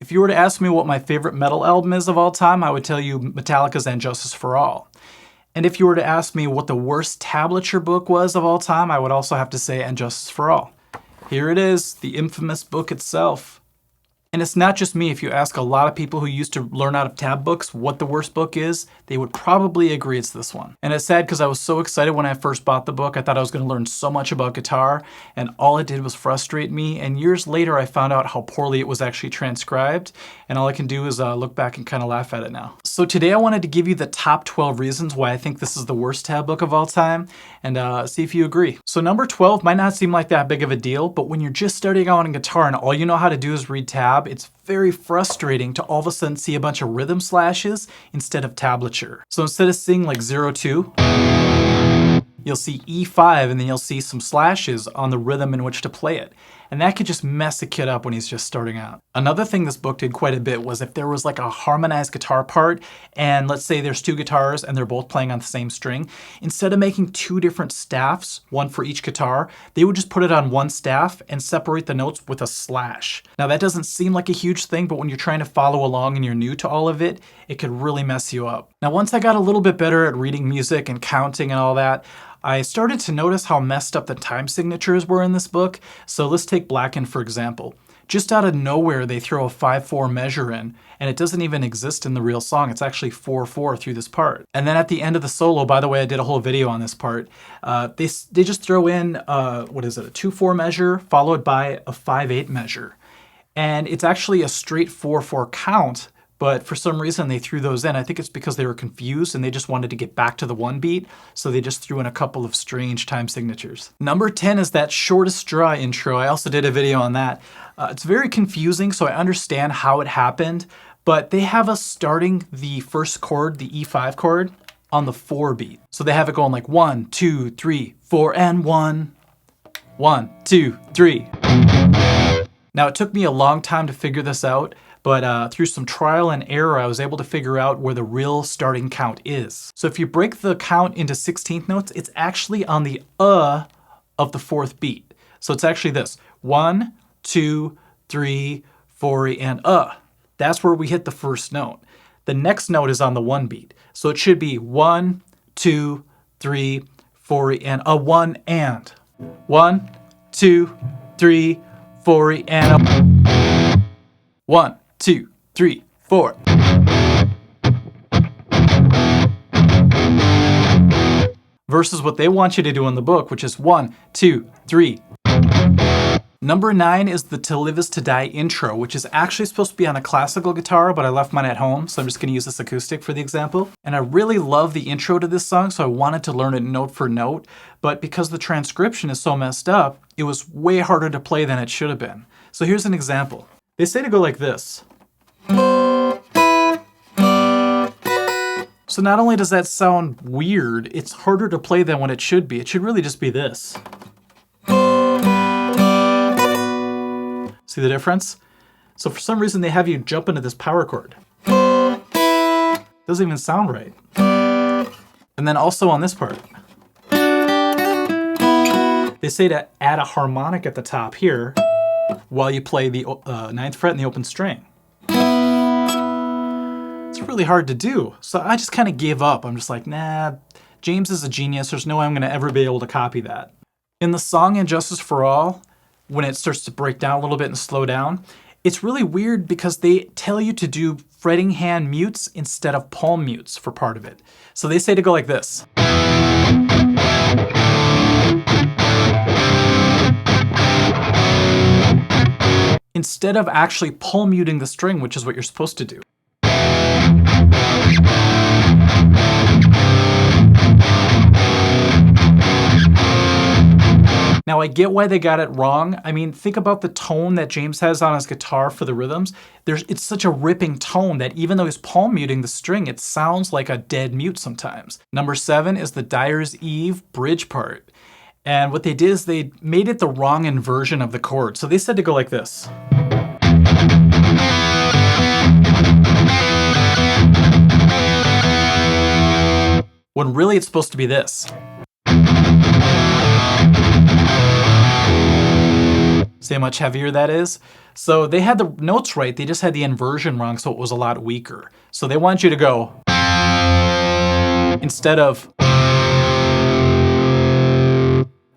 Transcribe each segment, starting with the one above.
If you were to ask me what my favorite metal album is of all time, I would tell you Metallica's And Justice for All. And if you were to ask me what the worst tablature book was of all time, I would also have to say And Justice for All. Here it is, the infamous book itself. And it's not just me. If you ask a lot of people who used to learn out of tab books what the worst book is, they would probably agree it's this one. And it's sad because I was so excited when I first bought the book. I thought I was going to learn so much about guitar, and all it did was frustrate me. And years later, I found out how poorly it was actually transcribed, and all I can do is look back and kind of laugh at it now. So today I wanted to give you the top 12 reasons why I think this is the worst tab book of all time, and see if you agree. So number 12 might not seem like that big of a deal, but when you're just starting out on guitar and all you know how to do is read tab, it's very frustrating to all of a sudden see a bunch of rhythm slashes instead of tablature. So instead of seeing like 0-2, you'll see E5 and then you'll see some slashes on the rhythm in which to play it. And that could just mess a kid up when he's just starting out. Another thing this book did quite a bit was if there was like a harmonized guitar part, and let's say there's two guitars and they're both playing on the same string, instead of making two different staffs, one for each guitar, they would just put it on one staff and separate the notes with a slash. Now that doesn't seem like a huge thing, but when you're trying to follow along and you're new to all of it, it could really mess you up. Now once I got a little bit better at reading music and counting and all that, I started to notice how messed up the time signatures were in this book. So let's take Blackened for example. Just out of nowhere, they throw a 5/4 measure in, and it doesn't even exist in the real song. It's actually 4/4 through this part. And then at the end of the solo, by the way, I did a whole video on this part, they just throw in, a 2/4 measure followed by a 5/8 measure. And it's actually a straight 4/4 count, but for some reason they threw those in. I think it's because they were confused and they just wanted to get back to the one beat, so they just threw in a couple of strange time signatures. Number 10 is that shortest straw intro. I also did a video on that. It's very confusing, so I understand how it happened, but they have us starting the first chord, the E5 chord, on the 4 beat. So they have it going like 1, 2, 3, 4, and 1. 1, 2, 3. Now it took me a long time to figure this out, but through some trial and error, I was able to figure out where the real starting count is. So if you break the count into 16th notes, it's actually on the of the 4th beat. So it's actually this: 1, 2, 3, 4, and That's where we hit the first note. The next note is on the 1 beat. So it should be 1, 2, 3, 4, and a 1 and. 1, 2, 3, 4, and a 1, 2, 3, 4. Versus what they want you to do in the book, which is 1, 2, 3. Number 9 is the To Live Is To Die intro, which is actually supposed to be on a classical guitar, but I left mine at home, so I'm just going to use this acoustic for the example. And I really love the intro to this song, so I wanted to learn it note for note, but because the transcription is so messed up, it was way harder to play than it should have been. So here's an example. They say to go like this. So not only does that sound weird, it's harder to play than what it should be. It should really just be this. See the difference? So for some reason they have you jump into this power chord. Doesn't even sound right. And then also on this part. They say to add a harmonic at the top here while you play the 9th fret and the open string. It's really hard to do. So I just kind of gave up. I'm just like, nah, James is a genius. There's no way I'm going to ever be able to copy that. In the song And Justice for All, when it starts to break down a little bit and slow down, it's really weird because they tell you to do fretting hand mutes instead of palm mutes for part of it. So they say to go like this. Instead of actually palm muting the string, which is what you're supposed to do. Now I get why they got it wrong. I mean, think about the tone that James has on his guitar for the rhythms. It's such a ripping tone that even though he's palm muting the string, it sounds like a dead mute sometimes. Number 7 is the Dyers Eve bridge part. And what they did is they made it the wrong inversion of the chord. So they said to go like this. When really it's supposed to be this. See how much heavier that is? So they had the notes right, they just had the inversion wrong, so it was a lot weaker. So they want you to go instead of,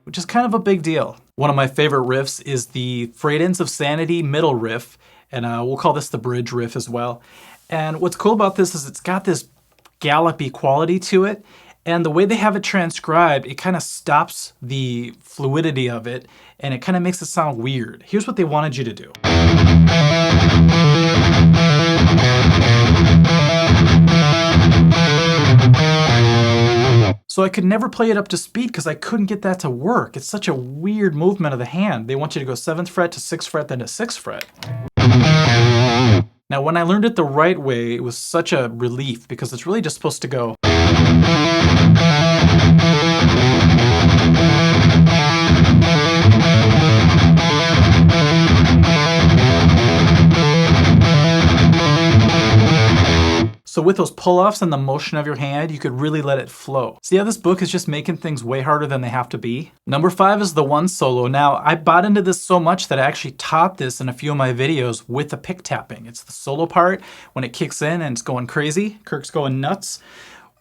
which is kind of a big deal. One of my favorite riffs is the Frayed of Sanity middle riff, and we'll call this the bridge riff as well. And what's cool about this is it's got this gallopy quality to it, and the way they have it transcribed, it kind of stops the fluidity of it, and it kind of makes it sound weird. Here's what they wanted you to do. So I could never play it up to speed because I couldn't get that to work. It's such a weird movement of the hand. They want you to go 7th fret to 6th fret, then to 6th fret. Now, when I learned it the right way, it was such a relief because it's really just supposed to go. So with those pull-offs and the motion of your hand, you could really let it flow. See how this book is just making things way harder than they have to be? Number 5 is the one solo. Now, I bought into this so much that I actually taught this in a few of my videos with the pick tapping. It's the solo part when it kicks in and it's going crazy. Kirk's going nuts.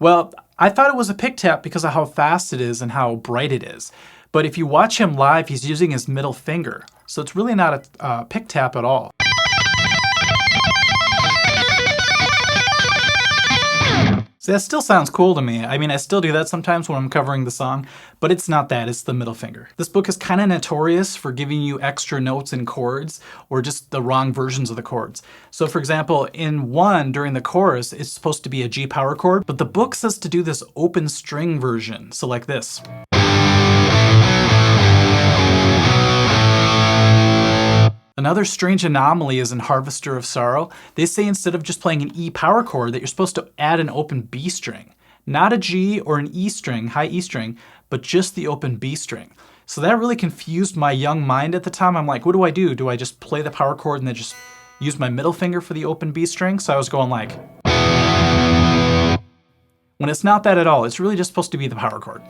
Well, I thought it was a pick tap because of how fast it is and how bright it is. But if you watch him live, he's using his middle finger. So it's really not a pick tap at all. So that still sounds cool to me. I mean, I still do that sometimes when I'm covering the song, but it's not that, it's the middle finger. This book is kind of notorious for giving you extra notes and chords, or just the wrong versions of the chords. So for example, in 1, during the chorus, it's supposed to be a G power chord, but the book says to do this open string version, so like this. Another strange anomaly is in Harvester of Sorrow. They say instead of just playing an E power chord that you're supposed to add an open B string. Not a G or an E string, high E string, but just the open B string. So that really confused my young mind at the time. I'm like, what do I do? Do I just play the power chord and then just use my middle finger for the open B string? So I was going like, when it's not that at all. It's really just supposed to be the power chord.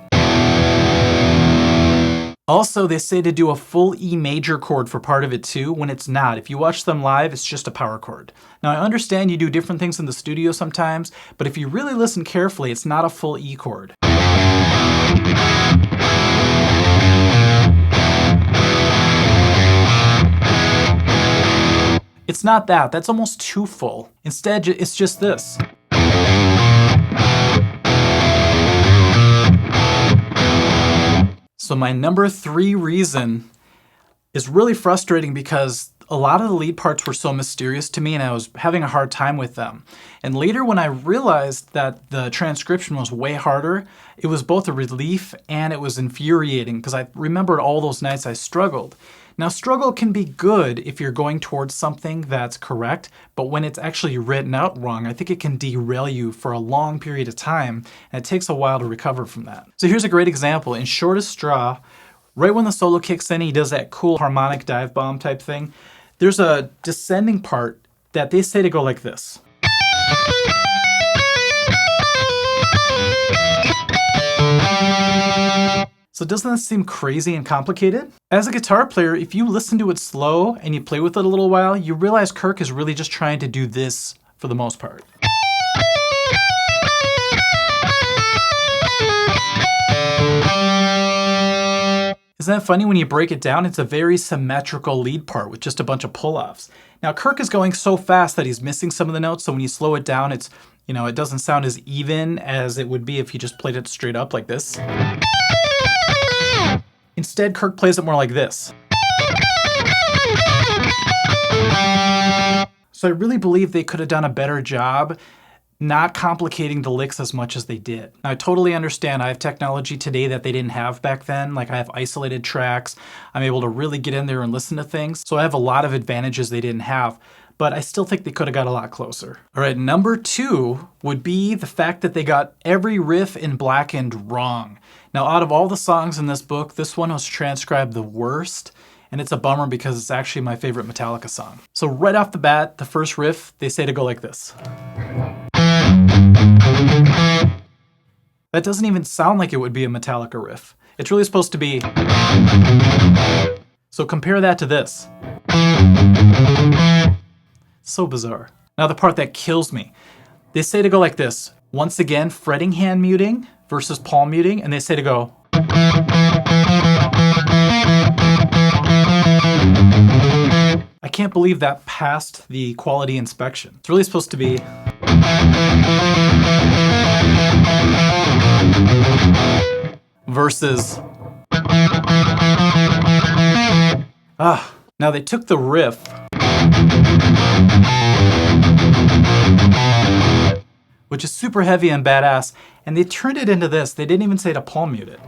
Also, they say to do a full E major chord for part of it too, when it's not. If you watch them live, it's just a power chord. Now, I understand you do different things in the studio sometimes, but if you really listen carefully, it's not a full E chord. It's not that. That's almost too full. Instead, it's just this. So my number 3 reason is really frustrating because a lot of the lead parts were so mysterious to me and I was having a hard time with them. And later when I realized that the transcription was way harder, it was both a relief and it was infuriating because I remembered all those nights I struggled. Now, struggle can be good if you're going towards something that's correct, but when it's actually written out wrong, I think it can derail you for a long period of time, and it takes a while to recover from that. So here's a great example. In Shortest Straw, right when the solo kicks in, he does that cool harmonic dive bomb type thing. There's a descending part that they say to go like this. So doesn't that seem crazy and complicated? As a guitar player, if you listen to it slow and you play with it a little while, you realize Kirk is really just trying to do this for the most part. Isn't that funny when you break it down? It's a very symmetrical lead part with just a bunch of pull-offs. Now Kirk is going so fast that he's missing some of the notes, so when you slow it down, it's, you know, it doesn't sound as even as it would be if you just played it straight up like this. Instead, Kirk plays it more like this. So I really believe they could have done a better job not complicating the licks as much as they did. Now, I totally understand I have technology today that they didn't have back then. Like I have isolated tracks. I'm able to really get in there and listen to things. So I have a lot of advantages they didn't have, but I still think they could have got a lot closer. All right, number 2 would be the fact that they got every riff in Blackened wrong. Now, out of all the songs in this book, this one was transcribed the worst, and it's a bummer because it's actually my favorite Metallica song. So right off the bat, the first riff, they say to go like this. That doesn't even sound like it would be a Metallica riff. It's really supposed to be... So compare that to this. So bizarre. Now the part that kills me. They say to go like this. Once again, fretting hand muting versus palm muting, and they say to go. I can't believe that passed the quality inspection. It's really supposed to be. Versus. Now they took the riff. Which is super heavy and badass, and they turned it into this. They didn't even say to palm mute it.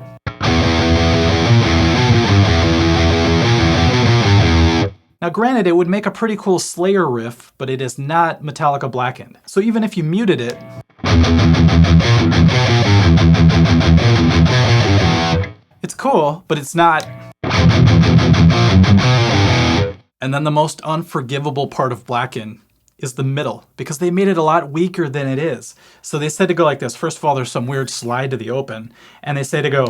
Now granted, it would make a pretty cool Slayer riff, but it is not Metallica Blackened. So even if you muted it, it's cool, but it's not. And then the most unforgivable part of Blackened is the middle, because they made it a lot weaker than it is. So they said to go like this. First of all, there's some weird slide to the open, and they say to go.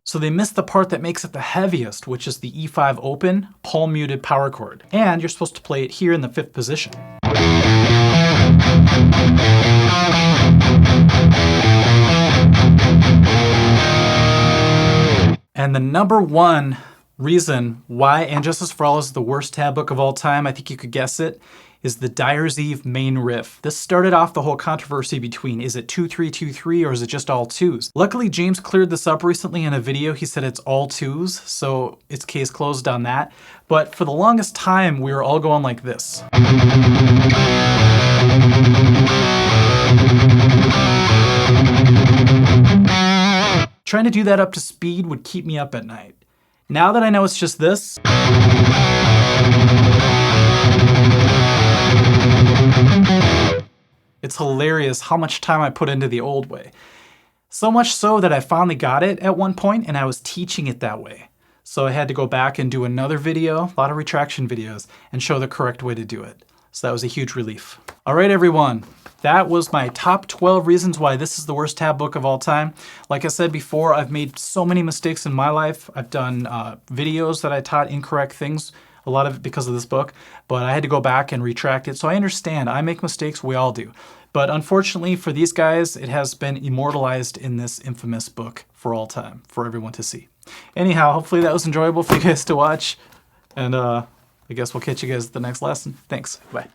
So they missed the part that makes it the heaviest, which is the E5 open, palm muted power chord. And you're supposed to play it here in the 5th position. And the number one reason why And Justice for All is the worst tab book of all time, I think you could guess it, is the Dyers Eve main riff. This started off the whole controversy between, is it 2-3-2-3 or is it just all 2s? Luckily, James cleared this up recently in a video. He said it's all 2s, so it's case closed on that. But for the longest time, we were all going like this. Trying to do that up to speed would keep me up at night. Now that I know it's just this, it's hilarious how much time I put into the old way. So much so that I finally got it at one point and I was teaching it that way. So I had to go back and do another video, a lot of retraction videos, and show the correct way to do it. So that was a huge relief. All right, everyone. That was my top 12 reasons why this is the worst tab book of all time. Like I said before, I've made so many mistakes in my life. I've done videos that I taught incorrect things, a lot of it because of this book, but I had to go back and retract it. So I understand, I make mistakes, we all do. But unfortunately for these guys, it has been immortalized in this infamous book for all time, for everyone to see. Anyhow, hopefully that was enjoyable for you guys to watch. And I guess we'll catch you guys at the next lesson. Thanks, bye.